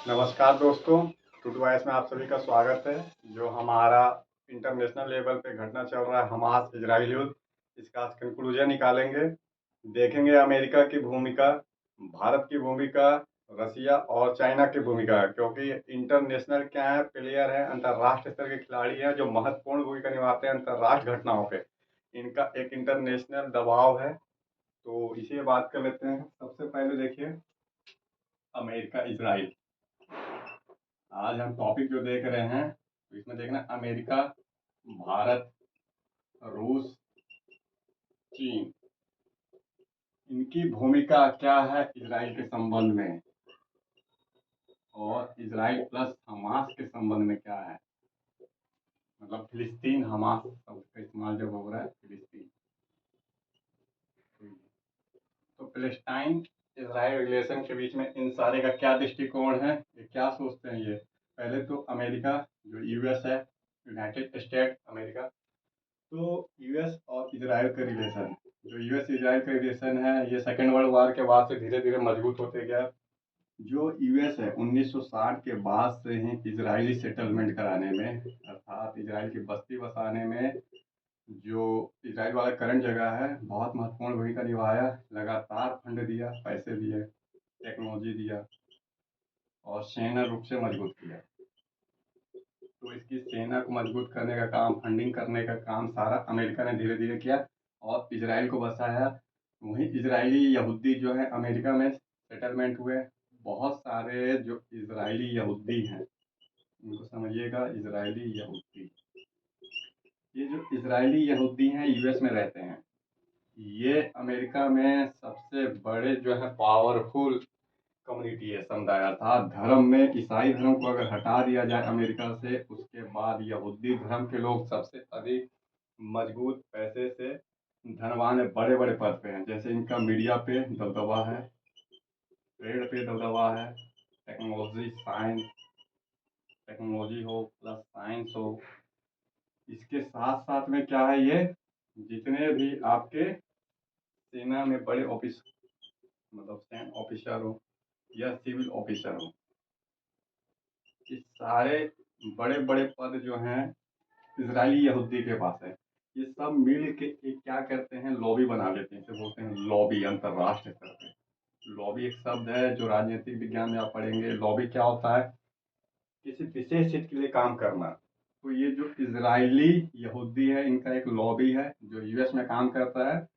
नमस्कार दोस्तों, today voice में आप सभी का स्वागत है। जो हमारा इंटरनेशनल लेवल पे घटना चल रहा है हमास इजराइल युद्ध, इसका आज कंक्लूजन निकालेंगे। देखेंगे अमेरिका की भूमिका, भारत की भूमिका, रसिया और चाइना की भूमिका, क्योंकि इंटरनेशनल क्या है, प्लेयर है, अंतर्राष्ट्रीय स्तर के खिलाड़ी हैं जो महत्वपूर्ण भूमिका निभाते हैं अंतर्राष्ट्रीय घटनाओं पे। इनका एक इंटरनेशनल दबाव है, तो इसी बात कर लेते हैं। सबसे पहले देखिए अमेरिका इजराइल। आज हम टॉपिक जो देख रहे हैं तो इसमें देखना अमेरिका, भारत, रूस, चीन, इनकी भूमिका क्या है इजराइल के संबंध में, और इजराइल प्लस हमास के संबंध में क्या है। मतलब फिलिस्तीन हमास शब्द का इस्तेमाल जब हो रहा है फिलिस्तीन, तो फिलिस्टाइन इजराइल रिलेशन के बीच में इन सारे का क्या दृष्टिकोण है, ये क्या सोचते हैं ये। पहले तो अमेरिका, जो यूएस है, यूनाइटेड स्टेट अमेरिका। तो यूएस और इजराइल का रिलेशन, जो यूएस इजराइल का रिलेशन है, ये सेकेंड वर्ल्ड वार के बाद से धीरे धीरे मजबूत होते गया। जो यूएस है 1960 के बाद से ही इजरायली सेटलमेंट कराने में, अर्थात इजराइल की बस्ती बसाने में, जो इजराइल वाला करंट जगह है, बहुत महत्वपूर्ण भूमिका निभाया। लगातार फंड दिया, पैसे दिए, टेक्नोलॉजी दिया और सेना रूप से मजबूत किया। तो इसकी सेना को मजबूत करने का काम, फंडिंग करने का काम सारा अमेरिका ने धीरे धीरे किया और इजराइल को बसाया। वहीं इजरायली यहूदी जो है अमेरिका में सेटलमेंट हुए। बहुत सारे जो इजरायली यहूदी हैं, उनको समझिएगा, इजरायली यहूदी, ये जो इजरायली यहूदी हैं यूएस में रहते हैं, ये अमेरिका में सबसे बड़े जो है पावरफुल कम्युनिटी है, समुदाय। अर्थात धर्म में ईसाई धर्म को अगर हटा दिया जाए अमेरिका से, उसके बाद यहूदी धर्म के लोग सबसे अधिक मजबूत, पैसे से धनवान है, बड़े बड़े पद पे हैं। जैसे इनका मीडिया पे दबदबा है, ट्रेड पे दबदबा है, टेक्नोलॉजी साइंस, टेक्नोलॉजी हो प्लस साइंस हो। इसके साथ साथ में क्या है, ये जितने भी आपके सेना में बड़े ऑफिस, मतलब सैन्य ऑफिसर हो या सिविल ऑफिसर हो, ये सारे बड़े बड़े पद जो हैं इजरायली यहूदी के पास है। ये सब मिल के एक क्या करते हैं, लॉबी बना लेते हैं, इसे बोलते हैं लॉबी, अंतर्राष्ट्रीय स्तर पे। लॉबी एक शब्द है जो राजनीतिक विज्ञान में आप पढ़ेंगे। लॉबी क्या होता है, किसी विशेष हित के लिए काम करना। तो ये जो इजरायली यहूदी है, इनका एक लॉबी है जो यूएस में काम करता है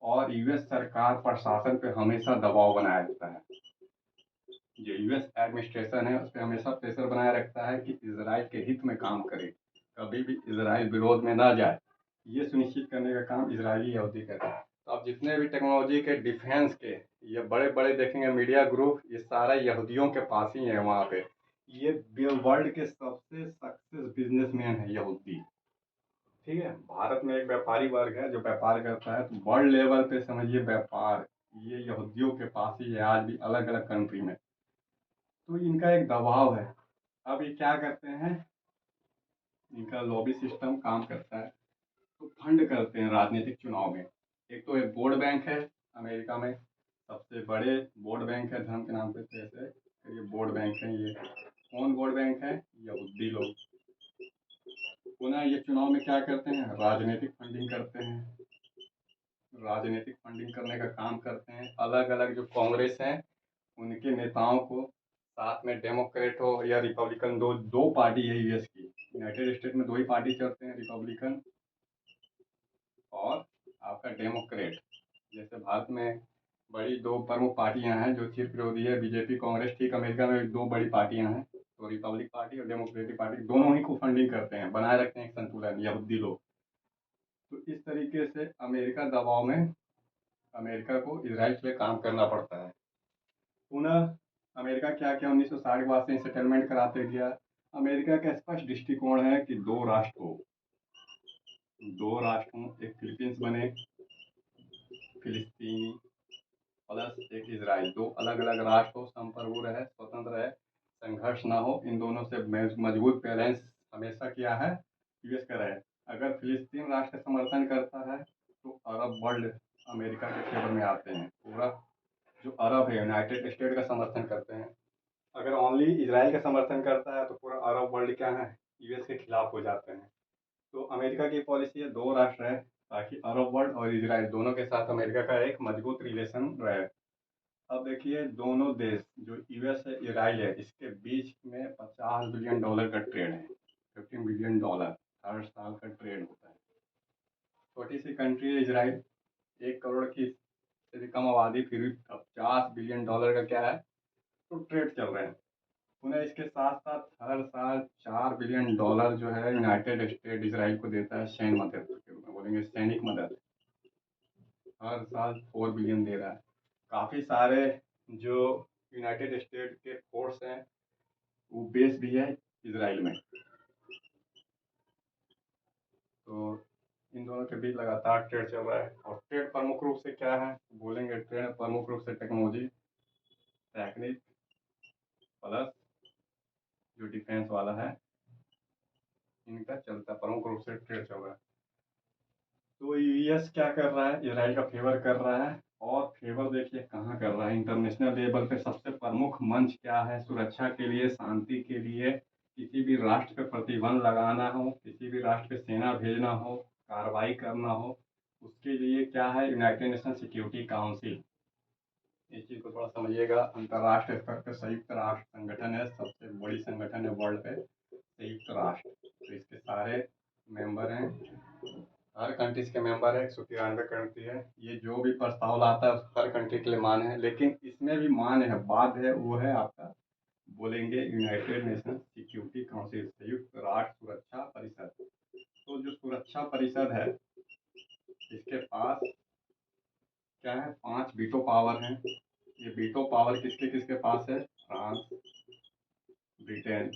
और यूएस सरकार प्रशासन पे हमेशा दबाव बनाया रहता है। जो यूएस एडमिनिस्ट्रेशन है उस पर हमेशा प्रेशर बनाए रखता है कि इसराइल के हित में काम करे, कभी भी इसराइल विरोध में ना जाए। ये सुनिश्चित करने का काम इजरायली यहूदी करता है। तो आप जितने भी टेक्नोलॉजी के, डिफेंस के, ये बड़े बड़े देखेंगे मीडिया ग्रुप, ये सारा यहूदियों के पास ही है वहाँ पे। ये वर्ल्ड के सबसे सक्सेस बिजनेसमैन है यहूदी। ठीक है, भारत में एक व्यापारी वर्ग है जो व्यापार करता है, तो वर्ल्ड लेवल पे समझिए व्यापार ये यहूदियों के पास ही है आज भी, अलग अलग कंट्री में। तो इनका एक दबाव है। अब ये क्या करते हैं, इनका लॉबी सिस्टम काम करता है, तो फंड करते हैं राजनीतिक चुनाव में। एक तो एक वोट बैंक है अमेरिका में, सबसे बड़े वोट बैंक है धर्म के नाम पे, जैसे ये वोट बैंक है। ये कौन वोट बैंक है, यहूदी लोग। पुनः ये चुनाव में क्या करते हैं, राजनीतिक फंडिंग करते हैं। राजनीतिक फंडिंग करने का काम करते हैं। अलग अलग जो कांग्रेस है उनके नेताओं को, साथ में डेमोक्रेट हो या रिपब्लिकन, दो दो पार्टी है यूएस की। यूनाइटेड स्टेट में दो ही पार्टी चलते हैं, रिपब्लिकन और आपका डेमोक्रेट। जैसे भारत में बड़ी दो प्रमुख पार्टियां हैं जो चिर विरोधी है, बीजेपी कांग्रेस। ठीक अमेरिका में दो बड़ी पार्टियां हैं, तो रिपब्लिक पार्टी और डेमोक्रेटिक पार्टी, दोनों ही को फंडिंग करते हैं, बनाए रखते हैं एक संतुलन यहूदी लोग। तो इस तरीके से अमेरिका दबाव में, अमेरिका को इसराइल के लिए काम करना पड़ता है। पुनः अमेरिका क्या क्या 1960 के बाद से सेटलमेंट कराते गया। अमेरिका का स्पष्ट दृष्टिकोण है कि दो राष्ट्र हो, दो राष्ट्र हों, एक फिलीपींस बने, फिलिस्तीनी प्लस एक इसराइल, दो अलग अलग राष्ट्र हो, संप्रभु रहे, स्वतंत्र रहे, संघर्ष ना हो। इन दोनों से मजबूत बैलेंस हमेशा क्या है, यूएस का रहे। अगर फिलिस्तीन राष्ट्र समर्थन करता है तो अरब वर्ल्ड अमेरिका के फेवर में आते हैं। पूरा जो अरब है यूनाइटेड स्टेट का समर्थन करते हैं। अगर ओनली ओनली इजराइल का समर्थन करता है तो पूरा अरब वर्ल्ड क्या है, यूएस के खिलाफ हो जाते हैं। तो अमेरिका की पॉलिसी है दो राष्ट्र है, ताकि अरब वर्ल्ड और इजराइल दोनों के साथ अमेरिका का एक मजबूत रिलेशन रहे। अब देखिए दोनों देश जो यूएस है इजराइल है, इसके बीच में $50 बिलियन का ट्रेड है। $15 बिलियन हर साल का ट्रेड होता है। छोटी सी कंट्री है इजराइल, 1 करोड़ की से भी कम आबादी, फिर भी $50 बिलियन का क्या है तो ट्रेड चल रहे हैं। पुनः इसके साथ साथ हर साल $4 बिलियन जो है यूनाइटेड स्टेट इजराइल को देता है सैन्य मदद के रूप में, बोलेंगे सैनिक मदद। हर साल 4 बिलियन दे रहा है। काफ़ी सारे जो यूनाइटेड स्टेट के फोर्स हैं वो बेस भी है इजराइल में। तो इन दोनों के बीच लगातार ट्रेड चल रहा है। और ट्रेड प्रमुख रूप से क्या है, बोलेंगे ट्रेड प्रमुख रूप से टेक्नोलॉजी, टेक्निक प्लस जो डिफेंस वाला है, इनका चलता प्रमुख रूप से ट्रेड चल रहा है। तो यूएस क्या कर रहा है, इजराइल का फेवर कर रहा है। और फेवर देखिए कहाँ कर रहा है, इंटरनेशनल लेवल पे सबसे प्रमुख मंच क्या है, सुरक्षा के लिए, शांति के लिए, किसी भी राष्ट्र पे प्रतिबंध लगाना हो, किसी भी राष्ट्र पे सेना भेजना हो, कार्रवाई करना हो, उसके लिए क्या है, यूनाइटेड नेशन सिक्योरिटी काउंसिल। इस चीज़ को थोड़ा समझिएगा। अंतर्राष्ट्रीय स्तर पर संयुक्त राष्ट्र संगठन है, सबसे बड़ी संगठन है वर्ल्ड पे संयुक्त राष्ट्र। तो इसके सारे मेंबर हैं, हर कंट्रीज के मेंबर है, 193 कंट्री है। ये जो भी प्रस्ताव लाता है हर कंट्री के लिए मान्य है, लेकिन इसमें भी मान्य है, बाध्य है, वो है आपका, बोलेंगे यूनाइटेड नेशन सिक्योरिटी काउंसिल, संयुक्त राष्ट्र सुरक्षा परिषद। तो जो सुरक्षा परिषद है इसके पास क्या है, 5 वीटो पावर हैं। ये वीटो पावर किसके किसके पास है, फ्रांस, ब्रिटेन,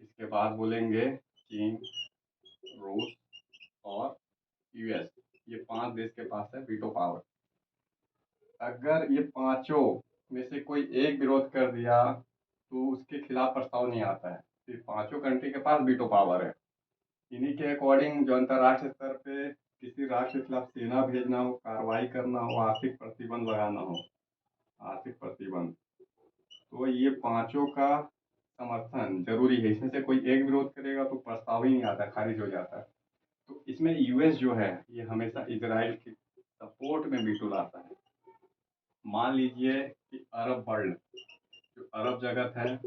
इसके बाद बोलेंगे चीन, रूस और यूएस। ये 5 देश के पास है वीटो पावर। अगर ये पांचों में से कोई एक विरोध कर दिया तो उसके खिलाफ प्रस्ताव नहीं आता है। तो ये पांचों कंट्री के पास वीटो पावर है। इन्हीं के अकॉर्डिंग जो अंतर्राष्ट्रीय स्तर पे किसी राष्ट्र के खिलाफ सेना भेजना हो, कार्रवाई करना हो, आर्थिक प्रतिबंध लगाना हो, आर्थिक प्रतिबंध, तो ये पांचों का समर्थन जरूरी है। इसमें से कोई एक विरोध करेगा तो प्रस्ताव ही नहीं आता, खारिज हो जाता है। तो इसमें यूएस जो है ये हमेशा इजराइल की सपोर्ट में वीटो लाता है। मान लीजिए कि अरब वर्ल्ड, जो अरब जगत है,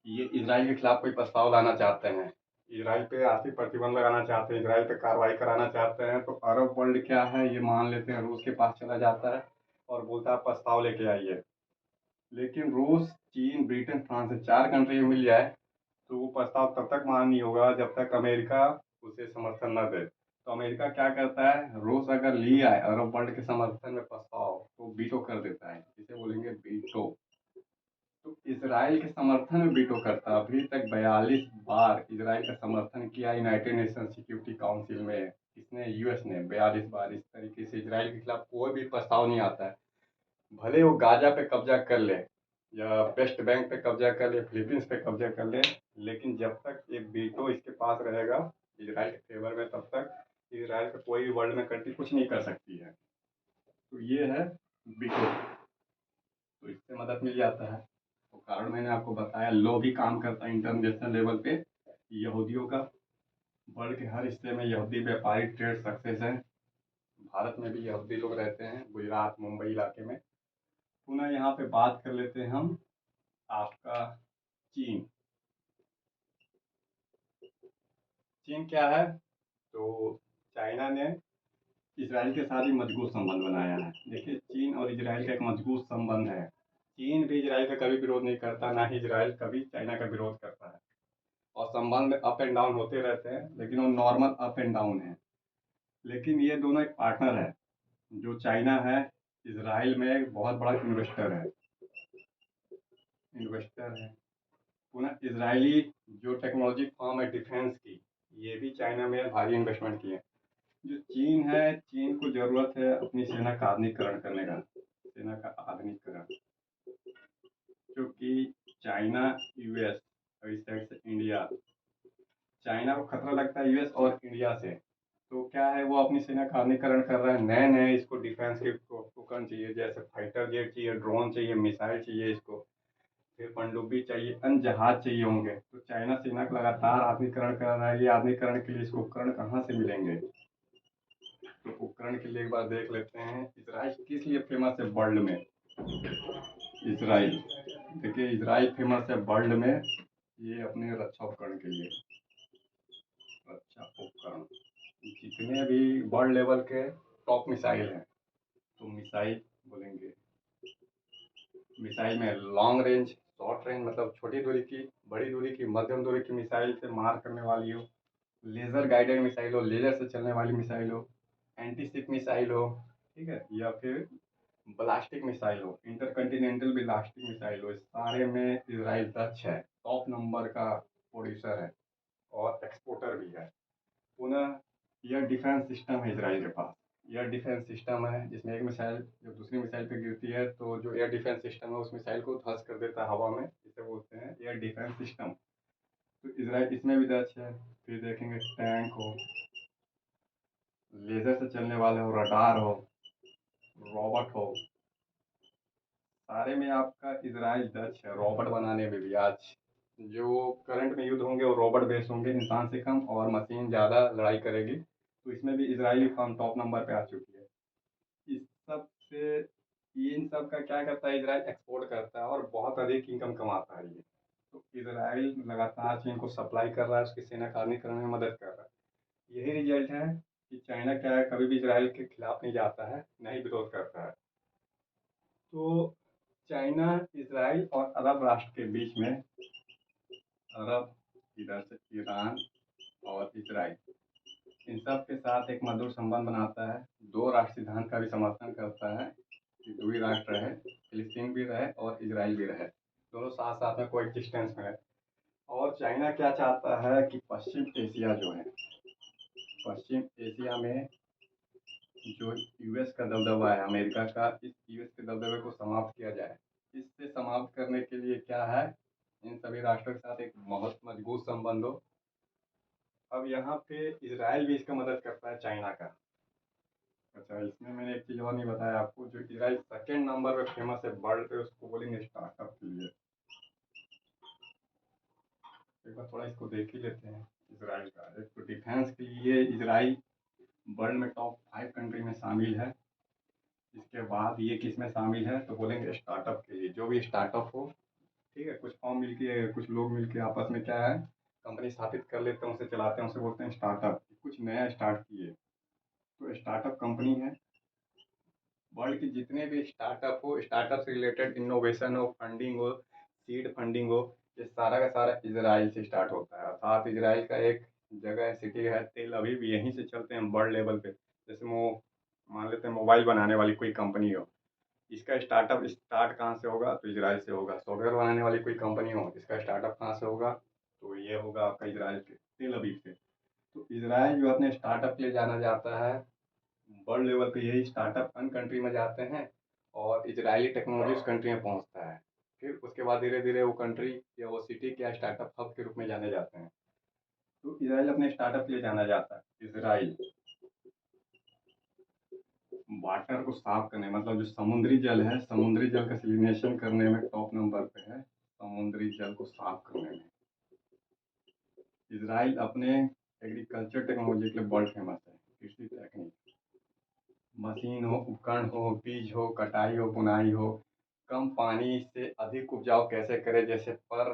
ये इजराइल के खिलाफ कोई प्रस्ताव लाना चाहते हैं, इजराइल पे आर्थिक प्रतिबंध लगाना चाहते हैं, इजराइल पे कार्रवाई कराना चाहते हैं, तो अरब वर्ल्ड क्या है, ये मान लेते हैं रूस के पास चला जाता है और बोलता है प्रस्ताव लेके आइए। लेकिन रूस, चीन, ब्रिटेन, फ्रांस से 4 कंट्री मिल जाए तो वो प्रस्ताव तब तक मान्य नहीं होगा जब तक अमेरिका उसे समर्थन न दे। तो अमेरिका क्या करता है, रूस अगर लिया है अरब वर्ल्ड के समर्थन में प्रस्ताव तो वीटो कर देता है, इसे बोलेंगे वीटो। तो इसराइल के समर्थन में वीटो करता है। अभी तक 42 बार इसराइल का समर्थन किया यूनाइटेड नेशन सिक्योरिटी काउंसिल में, किसने, यूएस ने 42 बार। इस तरीके से इसराइल के खिलाफ कोई भी प्रस्ताव नहीं आता है। भले वो गाजा पे कब्जा कर ले या वेस्ट बैंक पे कब्जा कर ले, फिलीपींस पे कब्जा कर ले, लेकिन जब तक ये वीटो इसके पास रहेगा इसराइल के फेवर में, तब तक इसराइल का कोई भी वर्ल्ड में कंट्री कुछ नहीं कर सकती है। तो ये है वीटो, तो इससे मदद मिल जाता है। तो कारण मैंने आपको बताया, लो भी काम करता है इंटरनेशनल लेवल पे यहूदियों का। वर्ल्ड के हर हिस्से में यहूदी व्यापारी ट्रेड सक्सेस है। भारत में भी यहूदी लोग रहते हैं, गुजरात, मुंबई इलाके में। पुनः यहाँ पे बात कर लेते हैं हम आपका चीन। चीन क्या है, तो चाइना ने इसराइल के साथ ही मजबूत संबंध बनाया है। देखिए चीन और इसराइल का एक मजबूत संबंध है। चीन भी इसराइल का कभी विरोध नहीं करता, ना ही इसराइल कभी चाइना का विरोध करता है। और संबंध में अप एंड डाउन होते रहते हैं, लेकिन वो नॉर्मल अप एंड डाउन है। लेकिन ये दोनों एक पार्टनर है। जो चाइना है इसराइल में एक बहुत बड़ा इन्वेस्टर है। पुनः इसराइली जो टेक्नोलॉजी फर्म है डिफेंस की, ये भी चाइना में भारी इन्वेस्टमेंट की है। जो चीन है, चीन को जरूरत है अपनी सेना का आधुनिकीकरण करने का, सेना का आधुनिकीकरण, क्योंकि चाइना, यूएस और इस साइड से इंडिया, चाइना को खतरा लगता है यूएस और इंडिया से। तो क्या है, वो अपनी सेना का आधुनिकीकरण कर रहा है, नए नए इसको डिफेंस के उपकरण चाहिए, जैसे फाइटर जेट चाहिए, ड्रोन चाहिए, मिसाइल चाहिए इसको। फिर पनडुब्बी चाहिए, अन्य जहाज चाहिए होंगे, तो चाइना सेना को लगातार आधुनिकीकरण कर रहा है। ये आधुनिकीकरण के लिए इसको उपकरण कहाँ से मिलेंगे? तो उपकरण के लिए एक बार देख लेते हैं, इसराइल किस लिए फेमस है वर्ल्ड में। इसराइल, देखिए इसराइल फेमस है वर्ल्ड में, ये अपने रक्षा उपकरण के लिए। रक्षा उपकरण, जितने भी वर्ल्ड लेवल के टॉप मिसाइल हैं, तो मिसाइल बोलेंगे। मिसाइल में लॉन्ग रेंज, शॉर्ट रेंज मतलब छोटी दूरी की, बड़ी दूरी की, मध्यम दूरी की मिसाइल से मार करने वाली हो, लेज़र गाइडेड मिसाइल हो, लेज़र से चलने वाली मिसाइल हो, एंटी शिप मिसाइल हो, ठीक है, या फिर ब्लास्टिक मिसाइल हो, इंटरकंटिनेंटल ब्लास्टिक मिसाइल हो, इस सारे में इसराइल दक्ष है, टॉप नंबर का प्रोड्यूसर है और एक्सपोर्टर भी है। पुनः यह डिफेंस सिस्टम है इसराइल के पास। एयर डिफेंस सिस्टम है जिसमें एक मिसाइल जब दूसरी मिसाइल पे गिरती है तो जो एयर डिफेंस सिस्टम है उस मिसाइल को ध्वस्त कर देता है हवा में, इसे बोलते हैं एयर डिफेंस सिस्टम। तो इसराइल इसमें भी दक्ष है। फिर देखेंगे टैंक हो, लेजर से चलने वाले हो, रडार हो, रोबोट हो, सारे में आपका इसराइल दक्ष है। रोबोट बनाने में भी आज जो करंट में युद्ध होंगे वो रोबोट बेस्ड होंगे, इंसान से कम, और मशीन ज़्यादा लड़ाई करेगी, तो इसमें भी इसराइली फर्म टॉप नंबर पे आ चुकी है। इस सब से, इन सब का क्या करता है, इसराइल एक्सपोर्ट करता है और बहुत अधिक इनकम कमाता है ये। तो इसराइल लगातार चीन को सप्लाई कर रहा है, उसकी सेना का आधुनिकीकरण में मदद कर रहा है। यही रिजल्ट है कि चाइना क्या है, कभी भी इसराइल के खिलाफ नहीं जाता है, न ही विरोध करता है। तो चाइना, इसराइल और अरब राष्ट्र के बीच में, अरब, इधर से ईरान और इसराइल, इन सब के साथ एक मधुर संबंध बनाता है। दो राष्ट्र सिद्धांत का भी समर्थन करता है कि दो ही राष्ट्र रहे, फिलिस्तीन भी रहे और इसराइल भी रहे, दोनों साथ साथ में कोएग्जिस्टेंस में है। और चाइना क्या चाहता है कि पश्चिम एशिया जो है, पश्चिम एशिया में जो यूएस का दबदबा है, अमेरिका का, इस यूएस के दबदबे को समाप्त किया जाए। इससे समाप्त करने के लिए क्या है, इन सभी राष्ट्रों के साथ एक बहुत मजबूत संबंध हो। अब यहाँ पे इसराइल भी इसका मदद करता है चाइना का। अच्छा, इसमें मैंने एक चीज़ और नहीं बताया आपको, जो इसराइल सेकेंड नंबर पे फेमस है वर्ल्ड पे, उसको बोलेंगे स्टार्टअप के लिए। एक बार थोड़ा इसको देख ही लेते हैं इसराइल का। एक तो डिफेंस के लिए इसराइल वर्ल्ड में टॉप 5 कंट्री में शामिल है। इसके बाद ये किस में शामिल है, तो बोलेंगे स्टार्टअप के लिए। जो भी स्टार्टअप हो, ठीक है, कुछ फॉर्म मिलके, कुछ लोग मिलके आपस में क्या है, कंपनी स्थापित कर लेते हैं, उसे चलाते हैं, उसे बोलते हैं स्टार्टअप। कुछ नया स्टार्ट किए तो स्टार्टअप कंपनी है। वर्ल्ड के जितने भी स्टार्टअप हो, स्टार्टअप से रिलेटेड इनोवेशन हो, फंडिंग हो, सीड फंडिंग हो, ये सारा का सारा इसराइल से स्टार्ट होता है। अर्थात इसराइल का एक जगह, सिटी है तेल अवीव, यहीं से चलते हैं वर्ल्ड लेवल पे। जैसे वो मान लेते हैं मोबाइल बनाने वाली कोई कंपनी हो, इसका स्टार्टअप स्टार्ट कहाँ से होगा, तो इसराइल से होगा। सॉफ्टवेयर बनाने वाली कोई कंपनी हो, इसका स्टार्टअप कहाँ से होगा, तो ये होगा आपका इसराइल के तेल अवीव से। तो इसराइल जो अपने स्टार्टअप के लिए जाना जाता है, वर्ल्ड लेवल पे यही स्टार्टअप अन्य कंट्री में जाते हैं और इजरायली टेक्नोलॉजी उस कंट्री में पहुंचता है। फिर उसके बाद धीरे धीरे वो कंट्री या वो सिटी क्या स्टार्टअप हब के रूप में जाने जाते हैं। तो इसराइल अपने स्टार्टअप के लिए जाना जाता है। इसराइल वाटर को साफ करने, मतलब जो समुद्री जल है, समुद्री जल का सैलिनेशन करने में टॉप नंबर पे है। समुद्री जल को साफ करने में इसराइल अपने एग्रीकल्चर टेक्नोलॉजी के लिए वर्ल्ड फेमस है। कृषि टेक्निक, मशीन हो, उपकरण हो, बीज हो, कटाई हो, बुनाई हो, कम पानी से अधिक उपजाऊ कैसे करें, जैसे पर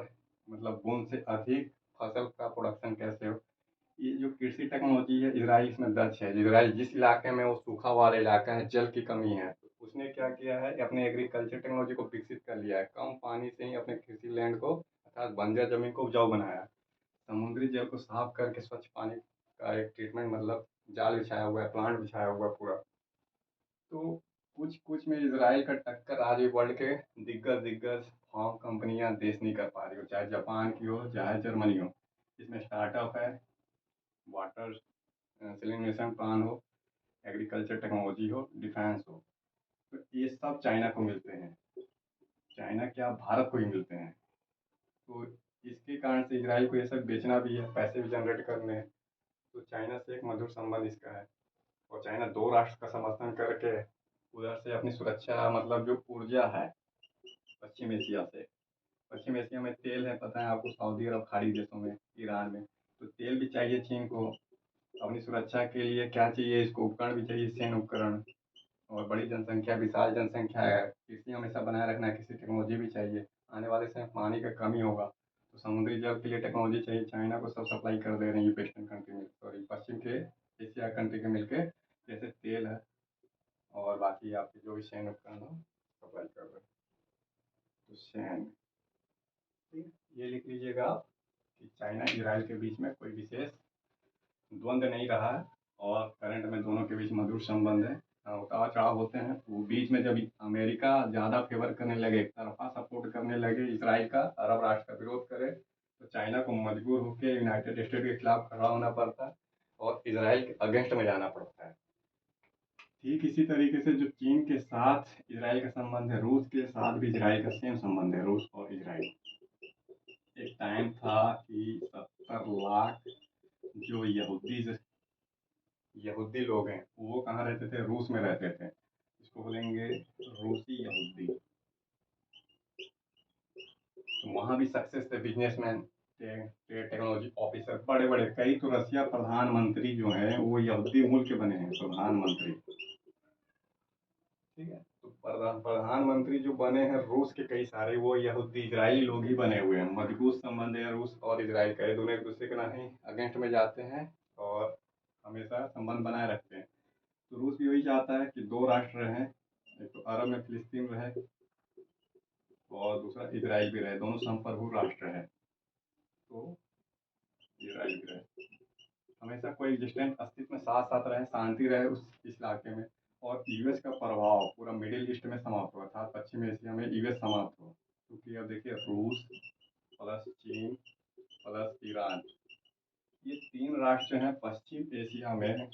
मतलब बूंद से अधिक फसल का प्रोडक्शन कैसे हो, ये जो कृषि टेक्नोलॉजी है, इसराइल इसमें दक्ष है। इसराइल जिस इलाके में, वो सूखा वाला इलाका है, जल की कमी है, तो उसने क्या किया है, अपने एग्रीकल्चर टेक्नोलॉजी को विकसित कर लिया है। कम पानी से ही अपने कृषि लैंड को, अर्थात बंजर जमीन को उपजाऊ बनाया। समुद्री जल को साफ करके स्वच्छ पानी का एक ट्रीटमेंट, मतलब जाल बिछाया हुआ है, प्लांट बिछाया हुआ है पूरा। तो कुछ कुछ में इसराइल का टक्कर आज भी वर्ल्ड के दिग्गज दिग्गज फार्म कंपनियां देश नहीं कर पा रही हो, चाहे जापान की हो, चाहे जर्मनी हो। इसमें स्टार्टअप है, वाटर सैलिनेशन प्लान हो, एग्रीकल्चर टेक्नोलॉजी हो, डिफेंस हो, तो ये सब चाइना को मिलते हैं। चाइना क्या, भारत को ही मिलते हैं। तो इसके कारण से इसराइल को ये सब बेचना भी है, पैसे भी जनरेट करने हैं। तो चाइना से एक मधुर संबंध इसका है। और चाइना दो राष्ट्र का समर्थन करके उधर से अपनी सुरक्षा, मतलब जो ऊर्जा है, पश्चिम एशिया से, पश्चिम एशिया में तेल है, पता है आपको, सऊदी अरब, खाड़ी देशों में, ईरान में, तो तेल भी चाहिए चीन को। अपनी सुरक्षा के लिए क्या चाहिए इसको, उपकरण भी चाहिए, सैन्य उपकरण, और बड़ी जनसंख्या, विशाल जनसंख्या है, कृषि हमेशा बनाए रखना है, कृषि टेक्नोलॉजी भी चाहिए। आने वाले समय पानी का कमी होगा, तो समुद्री जल के लिए टेक्नोलॉजी चाहिए। चाइना को सब सप्लाई कर दे रही है वेस्टर्न कंट्री में, सॉरी पश्चिम के एशिया कंट्री के मिलके, जैसे तेल है और बाकी आपके जो भी सैन्य उपकरण हो सप्लाई कर रहे हैं। तो सैन्य, ठीक है, ये लिख लीजिएगा आप कि चाइना इजराइल के बीच में कोई विशेष द्वंद्व नहीं रहा है, और करंट में दोनों के बीच मधुर संबंध है। उतार चढ़ाव होते हैं, वो बीच में जब अमेरिका ज़्यादा फेवर करने लगे, एक तरफा सपोर्ट करने लगे इसराइल का, अरब राष्ट्र का विरोध करे, तो चाइना को मजबूर होकर यूनाइटेड स्टेट के खिलाफ खड़ा होना पड़ता है और इसराइल के अगेंस्ट में जाना पड़ता है। ठीक इसी तरीके से जो चीन के साथ इसराइल का संबंध है, रूस के साथ भी इसराइल का सेम संबंध है, रूस और इसराइल। एक टाइम था कि 70 लाख जो यहूदी लोग हैं वो कहाँ रहते थे, रूस में रहते थे। इसको बोलेंगे रूसी यहूदी। तो वहाँ भी सक्सेस थे, बिजनेसमैन थे, टेक्नोलॉजी ऑफिसर, बड़े बड़े, कई तो रसिया प्रधानमंत्री जो हैं वो यहूदी मूल के बने हैं प्रधानमंत्री। ठीक है, तो प्रधानमंत्री जो बने हैं रूस के, कई सारे वो यहूदी इजरायली लोग ही बने हुए हैं। मजबूत संबंध है रूस और इजराइल का, ये दोनों एक दूसरे के नहीं अगेंस्ट में जाते हैं और हमेशा संबंध बनाए रखते हैं। तो रूस भी वही चाहता है कि दो राष्ट्र रहें, एक तो अरब में फिलिस्तीन रहे और दूसरा इजराइल भी रहे, दोनों संप्रभु राष्ट्र है, तो इजराइल भी रहे, हमेशा कोई एग्जिस्टेंट अस्तित्व में साथ साथ रहे, शांति रहे उस इस इलाके में। और यूएस का प्रभाव पूरा मिडिल ईस्ट में समाप्त हुआ था, पश्चिम एशिया में यूएस समाप्त हो, क्योंकि अब देखिए रूस प्लस चीन प्लस ईरान, ये तीन राष्ट्र हैं पश्चिम एशिया में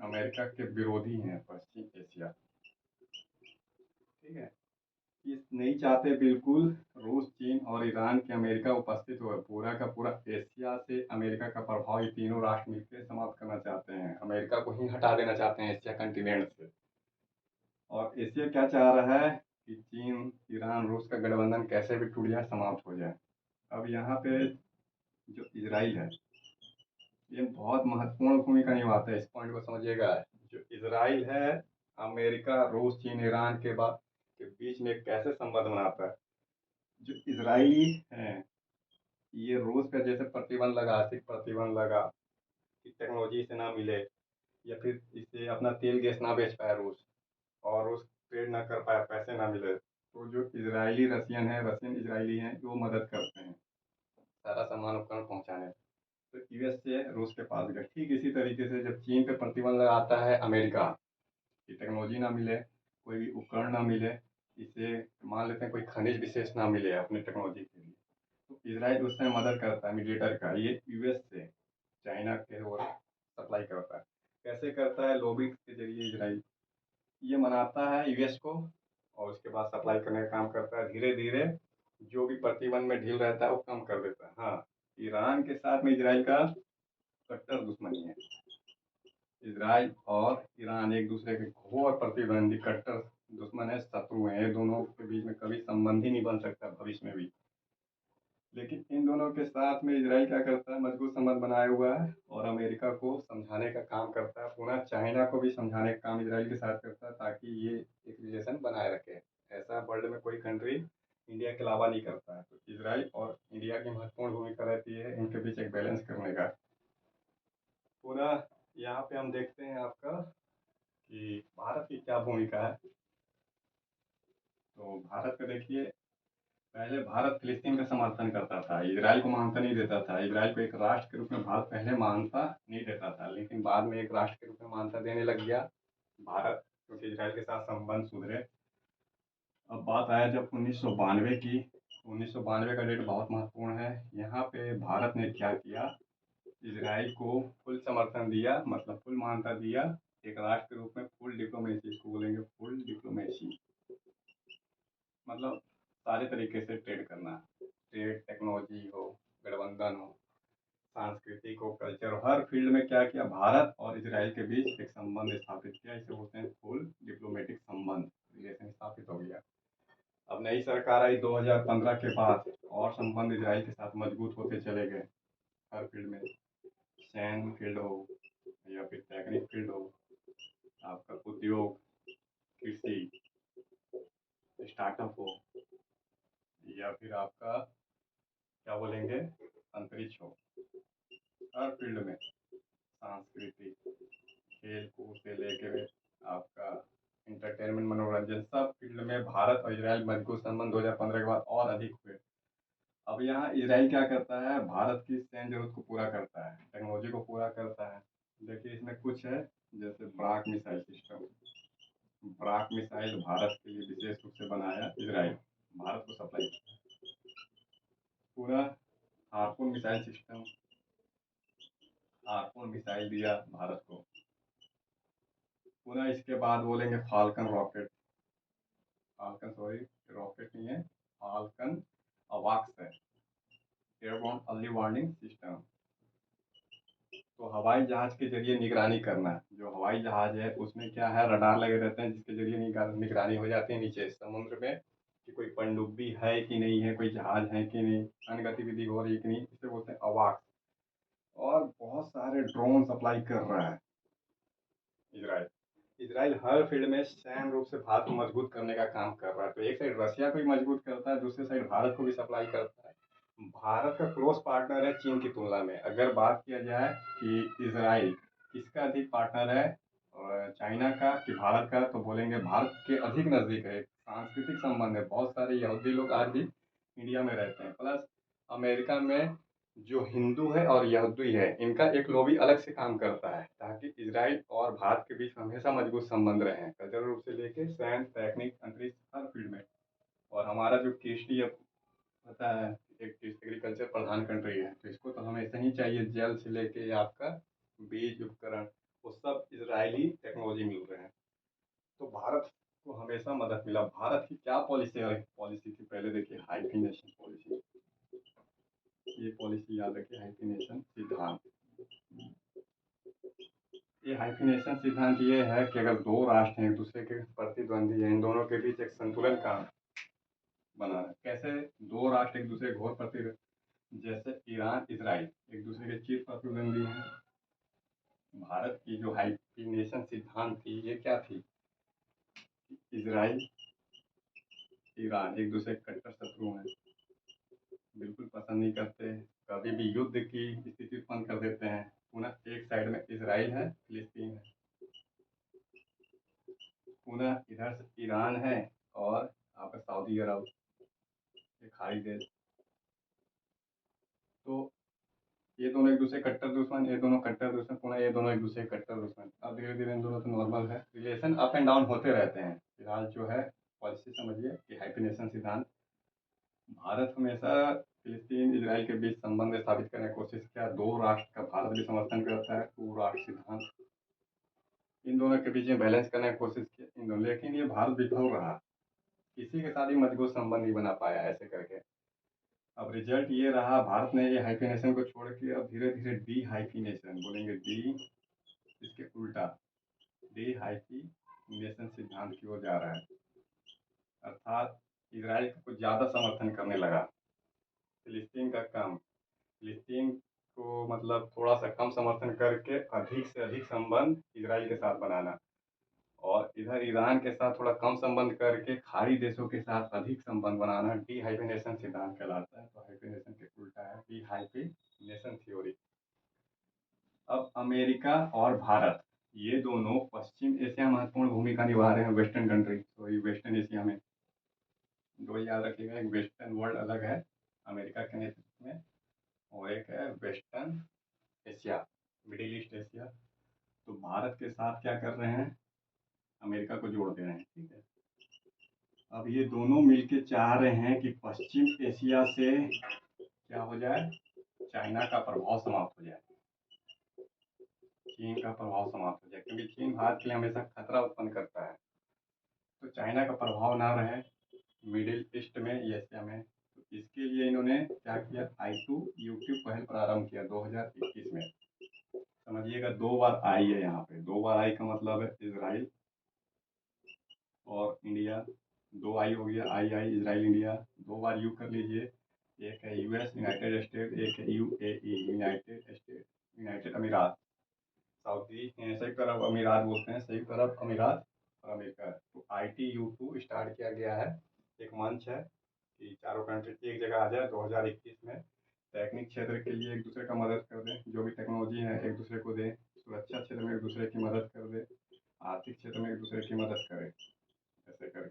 अमेरिका के विरोधी हैं, पश्चिम एशिया। ठीक है, ये नहीं चाहते बिल्कुल रूस, चीन और ईरान के अमेरिका उपस्थित हो, पूरा का पूरा एशिया से अमेरिका का प्रभाव ये तीनों राष्ट्र मिलकर समाप्त करना चाहते हैं, अमेरिका को ही हटा देना चाहते हैं एशिया कंटिनेंट से। और एशिया क्या चाह रहा है कि चीन, ईरान, रूस का गठबंधन कैसे भी टूट जाए, समाप्त हो जाए। अब यहाँ पे जो इजराइल है ये बहुत महत्वपूर्ण भूमिका निभाता है, इस पॉइंट को समझिएगा। जो इजराइल है अमेरिका, रूस, चीन, ईरान के बाद के बीच में कैसे संबंध बनाता है। जो इजरायली हैं ये रूस पे जैसे प्रतिबंध लगा, आर्थिक प्रतिबंध लगा कि टेक्नोलॉजी से ना मिले, या फिर इसे अपना तेल गैस ना बेच पाए रूस, और रूस ट्रेड ना कर पाए, पैसे ना मिले, तो जो इजरायली रशियन है, रशियन इजरायली हैं, वो मदद करते हैं सारा सामान उपकरण पहुंचाने। तो यूएस से रूस के पास गया। ठीक इसी तरीके से जब चीन पे प्रतिबंध लगाता है अमेरिका कि टेक्नोलॉजी ना मिले, कोई भी उपकरण ना मिले, इसे मान लेते हैं कोई खनिज विशेष ना मिले अपने टेक्नोलॉजी के लिए, तो इसराइल उस समय मदद करता है मीडिएटर का, ये यूएस से चाइना के वो सप्लाई करता है। कैसे करता है, लॉबी के जरिए इसराइल ये मनाता है यूएस को, और उसके बाद सप्लाई करने का काम करता है। धीरे धीरे जो भी प्रतिबंध में ढील रहता है वो कम कर देता है। हाँ, ईरान के साथ में इसराइल का कट्टर दुश्मनी है, इसराइल और ईरान एक दूसरे के घोर प्रतिद्वंदी, कट्टर दुश्मन है, शत्रु हैं, ये दोनों के बीच में कभी संबंध ही नहीं बन सकता भविष्य में भी। लेकिन इन दोनों के साथ में इसराइल क्या करता है, मजबूत संबंध बनाया हुआ है और अमेरिका को समझाने का काम करता है, पुनः चाइना को भी समझाने का काम इसराइल के साथ करता है, ताकि ये एक रिलेशन बनाए रखे। ऐसा वर्ल्ड में कोई कंट्री इंडिया के अलावा नहीं करता है। तो इसराइल और इंडिया की महत्वपूर्ण भूमिका रहती है इनके बीच एक बैलेंस करने का। पूरा यहाँ पे हम देखते हैं आपका कि भारत की क्या भूमिका है। तो भारत का देखिए, पहले भारत फिलिस्तीन का समर्थन करता था, इजराइल को मान्यता नहीं देता था। इजराइल को एक राष्ट्र के रूप में भारत पहले मान्यता नहीं देता था, लेकिन बाद में एक राष्ट्र के रूप में मान्यता देने लग गया भारत, क्योंकि इजराइल के साथ संबंध सुधरे। अब बात आया जब 1992 की, 1992 का डेट बहुत महत्वपूर्ण है। यहाँ पे भारत ने क्या किया, इजराइल को फुल समर्थन दिया, मतलब फुल मान्यता दिया, एक राष्ट्र के रूप में फुल डिप्लोमेसी, इसको बोलेंगे फुल डिप्लोमेसी, मतलब सारे तरीके से ट्रेड करना, ट्रेड, टेक्नोलॉजी हो, गठबंधन हो, सांस्कृतिक हो, कल्चर हो, हर फील्ड में क्या किया, भारत और इसराइल के बीच एक संबंध स्थापित किया। इसे बोलते हैं फुल डिप्लोमेटिक संबंध, रिलेशन स्थापित हो गया। अब नई सरकार आई 2015 के बाद और संबंध इजराइल के साथ मजबूत होते चले गए हर फील्ड में, सैन्य फील्ड हो या फिर टेक्निक फील्ड हो, आपका उद्योग, कृषि, स्टार्टअप हो, या फिर आपका क्या बोलेंगे अंतरिक्ष हो, हर फील्ड में, सांस्कृतिक, खेल कूद से लेके आपका इंटरटेनमेंट, मनोरंजन, सब फील्ड में भारत और इजराइल मजबूत संबंध 2015 के बाद और अधिक हुए। अब यहाँ इजराइल क्या करता है, भारत की सैन्य जरूरत को पूरा करता है, टेक्नोलॉजी को पूरा करता है। देखिए इसमें कुछ है, जैसे Barack missile system. Barack missile Bharat के लिए विशेष रूप से बनाया इजराइल, भारत को सप्लाई किया। पूरा harpoon missile system, harpoon missile दिया भारत को। पुनः इसके बाद बोलेंगे falcon rocket, falcon sorry rocket नहीं है, फाल्कन अवाक्स है, एयरबोर्न अर्ली वार्निंग सिस्टम। तो हवाई जहाज के जरिए निगरानी करना, जो हवाई जहाज है उसमें क्या है, रडार लगे रहते हैं जिसके जरिए निगरानी हो जाती है नीचे समुद्र में कि कोई पनडुब्बी है कि नहीं है, कोई जहाज है कि नहीं, अन्य गतिविधि हो रही है कि नहीं, इसे बोलते हैं अवाक्स। और बहुत सारे ड्रोन सप्लाई कर रहा है इजराइल। इजराइल हर फील्ड में सैन्य रूप से भारत को मजबूत करने का काम कर रहा है। तो एक साइड रशिया को भी मजबूत करता है, दूसरी साइड भारत को भी सप्लाई करता है। भारत का क्लोज पार्टनर है चीन की तुलना में। अगर बात किया जाए कि इजराइल किसका अधिक पार्टनर है और चाइना का कि भारत का, तो बोलेंगे भारत के अधिक नज़दीक है। सांस्कृतिक संबंध है, बहुत सारे यहूदी लोग आज भी इंडिया में रहते हैं। प्लस अमेरिका में जो हिंदू है और यहूदी है, इनका एक लॉबी अलग से काम करता है ताकि इजराइल और भारत के बीच हमेशा मजबूत संबंध रहे, कल्चरल रूप से लेके सैन्य, टेक्निक, अंतरिक्ष, हर फील्ड में। और हमारा जो कृषि पता है, एक एग्रीकल्चर प्रधान कंट्री है, तो इसको तो हमेशा ही चाहिए, जल से लेके आपका बीज उपकरण, वो सब इजरायली टेक्नोलॉजी मिल रहे हैं। तो भारत को हमेशा मदद मिला। भारत की क्या पॉलिसी थी पहले देखिए, हाइफिनेशन पॉलिसी। ये पॉलिसी याद रखिए, हाइफिनेशन सिद्धांत। ये हाइफिनेशन सिद्धांत ये है कि अगर दो राष्ट्र हैं एक दूसरे के प्रतिद्वंदी हैं, इन दोनों के बीच एक संतुलन का बनाना। कैसे दो राष्ट्र एक दूसरे घोर प्रतिद्वंदी, जैसे ईरान इजराइल एक दूसरे के चिर प्रतिद्वंदी हैं। भारत की जो हाइफिनेशन सिद्धांत थी ये क्या थी, इजराइल ईरान एक दूसरे के कट्टर शत्रु हैं, बिल्कुल पसंद नहीं करते, कभी भी युद्ध की स्थिति उत्पन्न कर देते हैं। पुनः एक साइड में इजराइल है, फिलिस्तीन है, पुनः इधर से ईरान है और आपका सऊदी अरब, ये खाड़ी देश। तो ये दोनों एक दूसरे कट्टर दुश्मन, ये दोनों कट्टर दुश्मन, पुनः ये दोनों एक दूसरे कट्टर दुश्मन। अब धीरे धीरे इन दोनों से नॉर्मल है, रिलेशन अप एंड डाउन होते रहते हैं। फिलहाल जो है पॉलिसी समझिए कि हाइफिनेशन सिद्धांत। भारत हमेशा फिलिस्तीन इजराइल के बीच संबंध स्थापित करने की कोशिश किया, दो राष्ट्र का भारत भी समर्थन करता है, टू राष्ट्र सिद्धांत। इन दोनों के बीच में बैलेंस करने की कोशिश की इन दोनों, लेकिन ये भारत विफल रहा, किसी के साथ ही मजबूत संबंध नहीं बना पाया ऐसे करके। अब रिजल्ट ये रहा, भारत ने ये हाइफिनेशन को छोड़ के अब धीरे धीरे डी हाइफिनेशन बोलेंगे, डी इसके उल्टा डी हाइफिनेशन सिद्धांत की ओर जा रहा है। अर्थात इजराइल को कुछ ज़्यादा समर्थन करने लगा, फिलिस्तीन का कम, फिलिस्तीन को मतलब थोड़ा सा कम समर्थन करके अधिक से अधिक संबंध इजराइल के साथ बनाना, और इधर ईरान के साथ थोड़ा कम संबंध करके खाड़ी देशों के साथ अधिक संबंध बनाना, डी हाइफिनेशन सिद्धांत कहलाता है। तो हाइफिनेशन के उल्टा है डी हाइफिनेशन थ्योरी। अब अमेरिका और भारत ये दोनों पश्चिम एशिया में महत्वपूर्ण भूमिका निभा रहे हैं, वेस्टर्न कंट्री, तो ये वेस्टर्न एशिया में दो याद रखिएगा, एक वेस्टर्न वर्ल्ड अलग है अमेरिका के नेतृत्व में, और एक है western Asia, middle east Asia. तो भारत के साथ क्या कर रहे हैं, अमेरिका को जोड़ दे रहे हैं, ठीक है। अब ये दोनों मिलके चाह रहे हैं कि पश्चिम एशिया से क्या हो जाए, चाइना का प्रभाव समाप्त हो जाए, चीन का प्रभाव समाप्त हो जाए, क्योंकि चीन भारत के लिए हमेशा खतरा उत्पन्न करता है। तो चाइना का प्रभाव ना रहे मिडिल ईस्ट में, एशिया में। तो इसके लिए इन्होंने क्या किया, I2U2 पहल प्रारंभ किया 2021 में। समझिएगा दो बार आई है यहाँ पे, दो बार आई का मतलब है इजराइल और इंडिया दो आई हो गया, आई इजराइल इंडिया, दो बार यू कर लीजिए। एक है यूएस यूनाइटेड स्टेट, एक है यूएई यूनाइटेड स्टेट यूनाइटेड अमीरात, सऊदी संयुक्त अरब अमीरात बोलते हैं, संयुक्त अरब अमीरात और अमेरिका। तो ITU2 स्टार्ट किया गया है, एक मंच है कि चारों कंट्री एक जगह आ जाए 2021 में। तकनीक क्षेत्र के लिए एक दूसरे का मदद कर दें, जो भी टेक्नोलॉजी है एक दूसरे को दें, सुरक्षा क्षेत्र में एक दूसरे की मदद कर दें, आर्थिक क्षेत्र में एक दूसरे की मदद करें, ऐसे करें।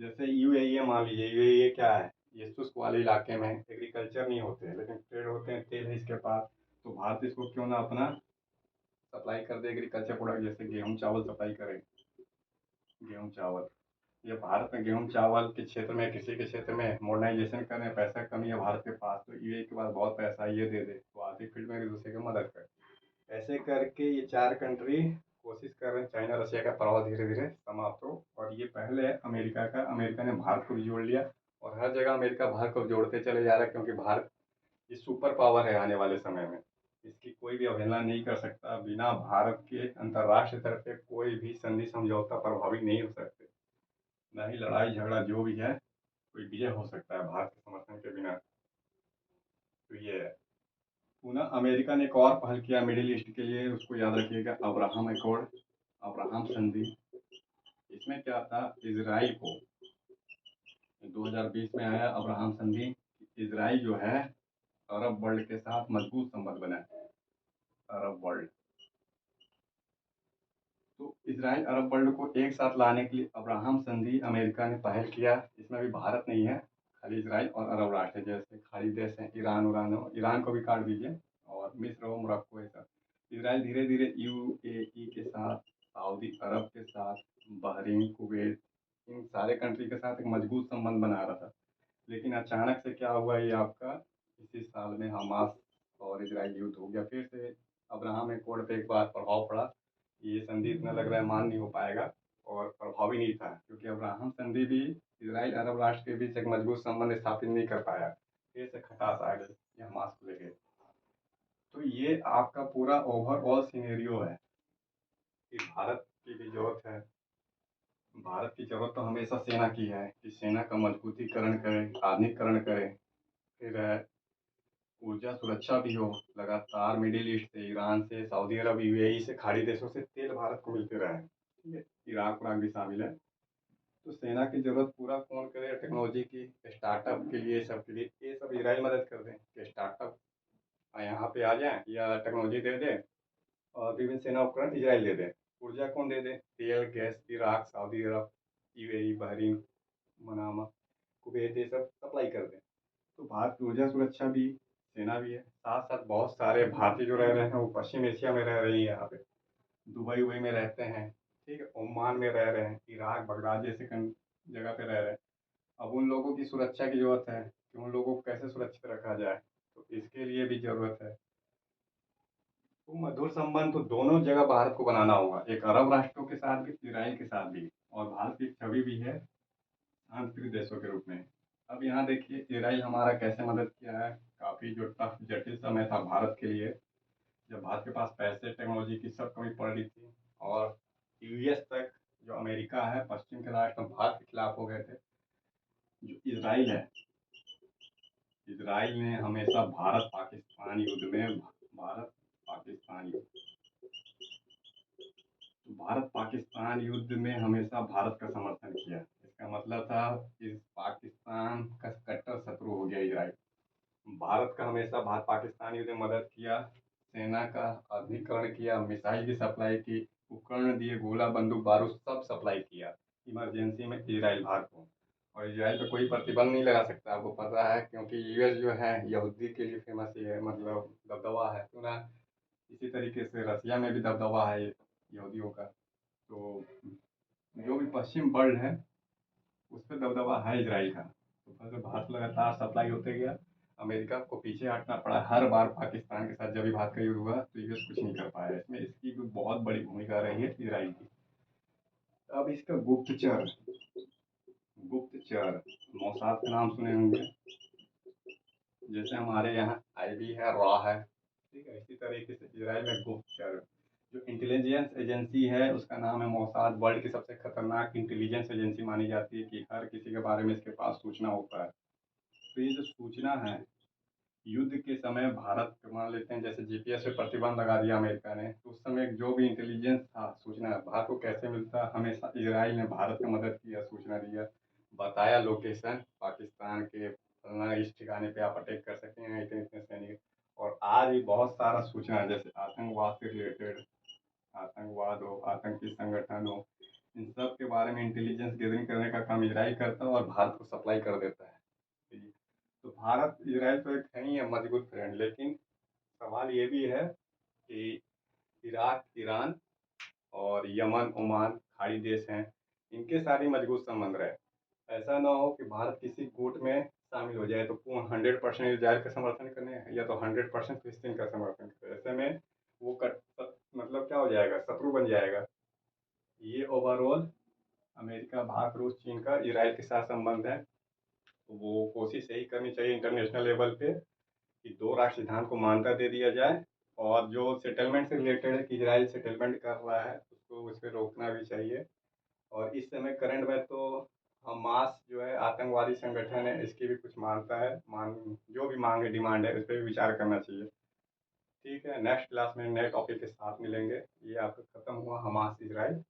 जैसे यूएई मान लीजिए, यूएई क्या है, ये शुष्क वाले इलाके में एग्रीकल्चर नहीं होते हैं लेकिन पेड़ होते हैं, तेल है इसके पास, तो भारत इसको क्यों ना अपना सप्लाई कर दे एग्रीकल्चर प्रोडक्ट, जैसे गेहूँ चावल सप्लाई करें। गेहूँ चावल, ये भारत में गेहूँ चावल के क्षेत्र में, कृषि के क्षेत्र में मॉडर्नाइजेशन करें, पैसा कमी है भारत के पास, तो यूएई के पास बहुत पैसा है, ये दे दे, तो आर्थिक फील्ड में एक दूसरे की मदद करें। ऐसे करके ये चार कंट्री कोशिश कर रहे हैं चाइना रशिया का प्रभाव धीरे धीरे समाप्त हो। और ये पहले अमेरिका का, अमेरिका ने भारत को भी जोड़ लिया, और हर जगह अमेरिका भारत को जोड़ते चले जा रहा है, क्योंकि भारत ये सुपर पावर है आने वाले समय में, इसकी कोई भी अवहेलना नहीं कर सकता। बिना भारत के अंतर्राष्ट्रीय स्तर पे कोई भी संधि समझौता प्रभावी नहीं हो सकते, ना ही लड़ाई झगड़ा जो भी है कोई विजय हो सकता है भारत के समर्थन के बिना। तो ये है। पुनः अमेरिका ने एक और पहल किया मिडिल ईस्ट के लिए, उसको याद रखिएगा, अब्राहम एकॉर्ड, अब्राहम संधि। इसमें क्या था, इसराइल को 2020 में आया अब्राहम संधि, इसराइल जो है अरब वर्ल्ड के साथ मजबूत संबंध बनाए, अरब वर्ल्ड। तो इसराइल अरब वर्ल्ड को एक साथ लाने के लिए अब्राहम संधि अमेरिका ने पहल किया। इसमें भी भारत नहीं है, खाली इसराइल और अरब राष्ट्र है, जैसे खाड़ी देश हैं, ईरान उरान हो, ईरान को भी काट दीजिए, और मिस्र हो, मोरक्को, ऐसा। इसराइल धीरे धीरे यूएई के साथ, सऊदी अरब के साथ, बहरीन, कुवैत, इन सारे कंट्री के साथ एक मजबूत संबंध बना रहा था। लेकिन अचानक से क्या हुआ, ये आपका इसी साल में हमास और इसराइल युद्ध हो गया फिर से। अब्राहम एकॉर्ड पे एक बार प्रभाव पड़ा, ये संधि इतना लग रहा है मान नहीं हो पाएगा, और प्रभावी नहीं था, क्योंकि अब्राहम संधि भी इसराइल अरब राष्ट्र के बीच एक मजबूत संबंध स्थापित नहीं कर पाया, फिर से खटास आ गई ये हमास को लेके। तो ये आपका पूरा ओवरऑल सिनेरियो है कि भारत की भी जरूरत है। भारत की जरूरत तो हमेशा सेना की है कि सेना का मजबूतीकरण करें, आधुनिकीकरण करें। फिर ऊर्जा सुरक्षा भी हो, लगातार मिडिल ईस्ट से, ईरान से, सऊदी अरब, यूएई से, खाड़ी देशों से तेल भारत को मिलते रहे, ठीक है, इराक उराक भी शामिल है। तो सेना की जरूरत पूरा कौन करे, टेक्नोलॉजी की, स्टार्टअप के लिए, सब के लिए, ये सब इसराइल मदद कर दें कि स्टार्टअप यहाँ पे आ जाए या टेक्नोलॉजी दे दे, और विभिन्न सेना उपकरण इसराइल दे दे। ऊर्जा कौन दे दे, तेल गैस इराक, सऊदी अरब, यूएई, बहरीन, मनामा, कुवैत, ये सब सप्लाई कर दें। तो भारत की ऊर्जा सुरक्षा भी, सेना भी है, साथ साथ बहुत सारे भारतीय जो रह रहे हैं वो पश्चिम एशिया में रह रही है, यहाँ पे दुबई उबई में रहते हैं, ठीक है, ओमान में रह रहे हैं, इराक बगदाद जैसे जगह पे रह रहे हैं। अब उन लोगों की सुरक्षा की जरूरत है कि उन लोगों को कैसे सुरक्षित रखा जाए, तो इसके लिए भी जरूरत है। तो मधुर संबंध तो दोनों जगह भारत को बनाना होगा, एक अरब राष्ट्रों के साथ भी, इसराइल के साथ भी, और भारत की छवि भी है शांतिप्रिय देशों के रूप में। अब यहाँ देखिए इसराइल हमारा कैसे मदद किया है, काफ़ी जो टफ जटिल समय था भारत के लिए, जब भारत के पास पैसे टेक्नोलॉजी की सब कमी पड़ रही थी, और यूएस तक जो अमेरिका है, पश्चिम के राष्ट्र भारत के खिलाफ हो गए थे। जो इसराइल है, इसराइल ने हमेशा भारत पाकिस्तान युद्ध में, भारत पाकिस्तान युद्ध, तो भारत पाकिस्तान युद्ध में हमेशा भारत का समर्थन किया। इसका मतलब था इस पाकिस्तान का कट्टर शत्रु हो गया इसराइल। भारत का हमेशा भारत पाकिस्तान युद्ध में मदद किया, सेना का आधुनिकीकरण किया, मिसाइल की सप्लाई की, उपकरण दिए, गोला बारूद बारूद सब सप्लाई किया इमरजेंसी में इसराइल भारत को। और इसराइल पे कोई प्रतिबंध नहीं लगा सकता, आपको पता है, क्योंकि यूएस जो है यहूदी के लिए फेमस ही है, मतलब दबदबा है पूरा। इसी तरीके से रसिया में भी दबदबा है यहूदियों का। तो जो भी पश्चिम वर्ल्ड है उस पर दबदबा है इसराइल का। तो फिर भारत लगातार सप्लाई होते गया, अमेरिका को पीछे हटना पड़ा हर बार। पाकिस्तान के साथ जब भी भारत का युद्ध हुआ तो यूएस कुछ नहीं कर पाया, इसमें इसकी भी बहुत बड़ी भूमिका रही है इसराइल की। अब इसका गुप्तचर, गुप्तचर मोसाद का नाम सुने होंगे, जैसे हमारे यहाँ आईबी है, रॉ है, ठीक है, इसी तरीके से इसराइल में गुप्तचर, जो इंटेलिजेंस एजेंसी है उसका नाम है मोसाद। वर्ल्ड की सबसे खतरनाक इंटेलिजेंस एजेंसी मानी जाती है कि हर किसी के बारे में इसके पास सूचना होता है। तो ये जो सूचना है, युद्ध के समय भारत मान लेते हैं जैसे जीपीएस पे प्रतिबंध लगा दिया अमेरिका ने, तो उस समय जो भी इंटेलिजेंस था, सूचना भारत को कैसे मिलता, हमेशा इजराइल ने भारत में मदद किया, सूचना दिया, बताया लोकेशन पाकिस्तान के फलना इस ठिकाने पे आप अटैक कर सकते हैं, इतने इतने सैनिक। और आज भी बहुत सारा सूचना है, जैसे आतंकवाद से रिलेटेड, आतंकवाद हो, आतंकी संगठन हो, इन सब के बारे में इंटेलिजेंस गैदरिंग करने का काम इजराइल करता है और भारत को सप्लाई कर देता है। तो भारत इजराइल तो एक है ही है मजबूत फ्रेंड, लेकिन सवाल ये भी है कि इराक, ईरान और यमन, ओमान खाड़ी देश हैं, इनके साथ ही मजबूत संबंध रहे। ऐसा ना हो कि भारत किसी गुट में शामिल हो जाए तो पूर्ण 100% इजराइल का समर्थन करने, या तो 100% फिलिस्तीन का समर्थन करे। ऐसे में वो मतलब क्या हो जाएगा, शत्रु बन जाएगा। ये ओवरऑल अमेरिका, भारत, रूस, चीन का इजराइल के साथ संबंध है। तो वो कोशिश यही करनी चाहिए इंटरनेशनल लेवल पे कि दो राष्ट्र सिद्धांत को मान्यता दे दिया जाए, और जो सेटलमेंट से रिलेटेड है कि इजराइल सेटलमेंट कर रहा है उसको उस पर रोकना भी चाहिए। और इस समय करंट में तो हमास जो है आतंकवादी संगठन है, इसकी भी कुछ मानता है, जो भी मांग है, डिमांड है, इस पर भी विचार करना चाहिए। ठीक है, नेक्स्ट क्लास में नए टॉपिक के साथ मिलेंगे। ये आपका खत्म हुआ हमास इजराइल।